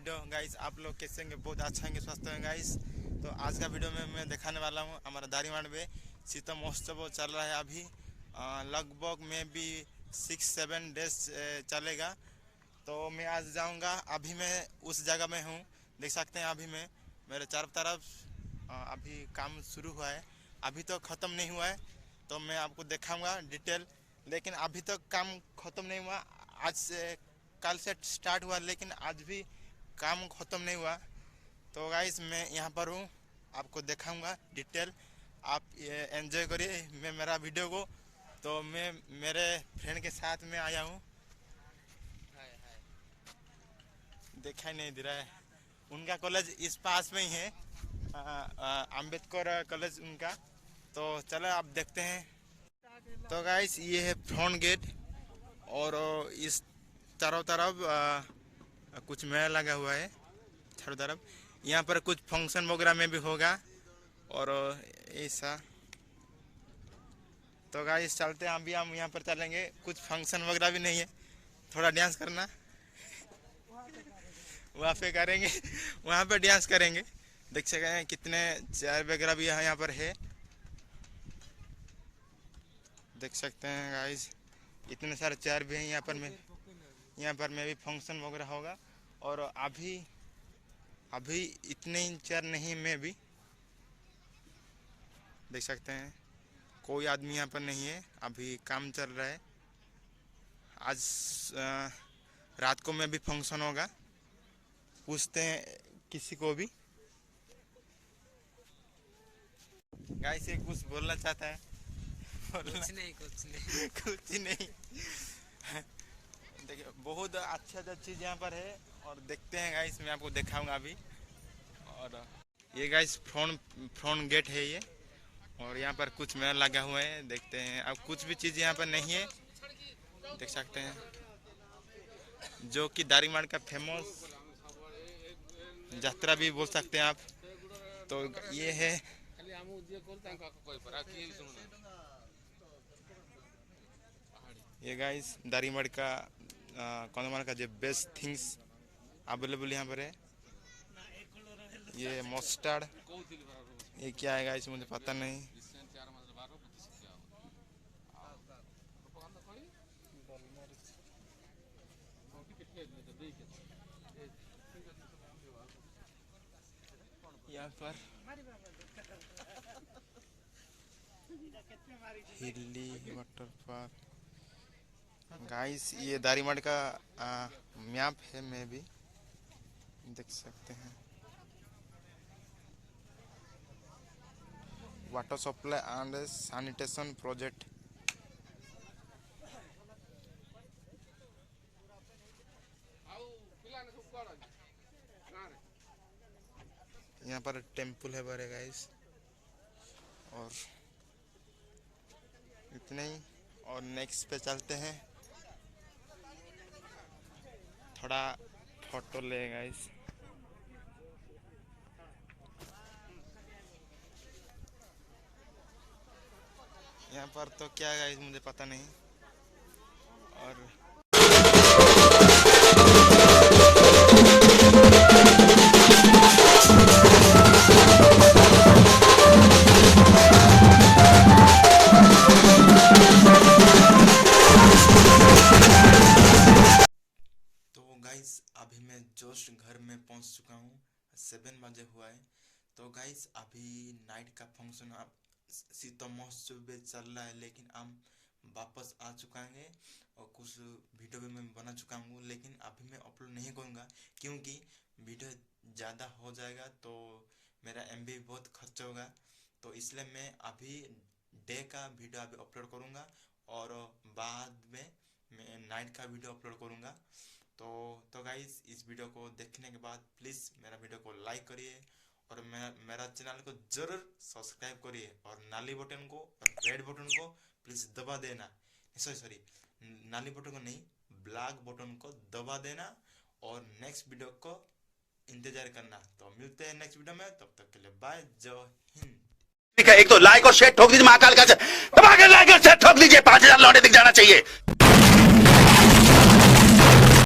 Video guys. आप लोग कैसे होंगे? बहुत अच्छा होंगे, स्वस्थ होंगे गाइस। तो आज का वीडियो में मैं दिखाने वाला हूँ हमारा दारीमाड़ में शीतल महोत्सव चल रहा है अभी। लगभग में भी 6-7 डेज चलेगा। तो मैं आज जाऊंगा। अभी मैं उस जगह में हूँ, देख सकते हैं। अभी मैं मेरे चारों तरफ अभी काम शुरू हुआ है, अभी तो ख़त्म नहीं हुआ है। तो मैं आपको दिखाऊंगा डिटेल। लेकिन अभी तक काम ख़त्म नहीं हुआ। आज से कल से स्टार्ट हुआ, लेकिन आज भी काम ख़त्म नहीं हुआ। तो गाइस मैं यहाँ पर हूँ, आपको दिखाऊंगा डिटेल। आप ये एंजॉय करिए मैं मेरा वीडियो को। तो मैं मेरे फ्रेंड के साथ में आया हूँ, दिखाई नहीं दे रहा है। उनका कॉलेज इस पास में ही है, अम्बेडकर कॉलेज उनका। तो चलो आप देखते हैं। तो गाइस ये है फ्रंट गेट, और इस चारों तरफ कुछ मेला लगा हुआ है चारों तरफ। यहाँ पर कुछ फंक्शन वगैरह में भी होगा और ऐसा। तो गाइस चलते हैं, अभी हम यहाँ पर चलेंगे। कुछ फंक्शन वगैरह भी नहीं है, थोड़ा डांस करना वहाँ पे करेंगे, वहाँ पे डांस करेंगे। देख सकते हैं कितने चेयर वगैरह भी यहाँ पर है, देख सकते हैं गाइस। इतने सारे चेयर भी हैं यहाँ पर। यहाँ पर भी फंक्शन वगैरह होगा। और अभी इतने ही चेयर नहीं, में भी देख सकते हैं कोई आदमी यहाँ पर नहीं है, अभी काम चल रहा है। आज रात को में भी फंक्शन होगा, पूछते हैं किसी को भी। गाइस ये कुछ बोलना चाहता है? कुछ नहीं कुछ नहीं। देखिए बहुत अच्छा चीज़ यहाँ पर है, और देखते हैं गाइस। मैं आपको दिखाऊंगा अभी। और ये गाइस फ्रंट गेट है ये, और यहाँ पर कुछ मेला लगा हुआ है, देखते हैं। अब कुछ भी चीज़ यहाँ पर नहीं है, देख सकते हैं। जो कि दारीमाड़ का फेमस यात्रा भी बोल सकते हैं आप। तो ये है, ये गाइस दारीमाड़ का कंधमाल का जो बेस्ट थिंग्स अवेलेबल यहाँ पर है। ये मस्टर्ड, ये क्या है गाइस मुझे पता नहीं। यहाँ पर हिली वाटर पार्क गाइस। ये दारीमाड़ का मैप है, मैं भी देख सकते हैं। Water supply and sanitation project. यहाँ पर टेम्पल है बड़े गाइस, और इतने ही। और नेक्स्ट पे चलते हैं, थोड़ा फोटो ले गाइस। यहाँ पर तो क्या गाइस मुझे पता नहीं। और गाइस अभी मैं जस्ट घर में पहुंच चुका हूं, 7 बजे हुआ है। तो गाइस अभी नाइट का फंक्शन आप शीतल महोत्सव में चल रहा है, लेकिन हम वापस आ चुका है। और कुछ वीडियो भी मैं बना चुका हूँ, लेकिन अभी मैं अपलोड नहीं करूँगा, क्योंकि वीडियो ज़्यादा हो जाएगा तो मेरा MB बहुत खर्च होगा। तो इसलिए मैं अभी डे का वीडियो अभी अपलोड करूँगा, और बाद में मैं नाइट का वीडियो अपलोड करूँगा। तो गाइस इस वीडियो को देखने के बाद प्लीज़ मेरा वीडियो को लाइक करिए, और मेरा चैनल को ज़रूर सब्सक्राइब करिए, और नाली बटन को और रेड बटन को प्लीज़ दबा देना। सॉरी नाली बटन को नहीं, ब्लैक बटन को दबा देना, और नेक्स्ट वीडियो को इंतजार करना। तो मिलते हैं नेक्स्ट वीडियो में, तब तक के लिए बाय, जय हिंद। एक तो लाइक और शेयर ठोक दीजिए, महाकाल का दबा के लाइक और शेयर ठोक दीजिए, 5000 लौटे दिख जाना चाहिए।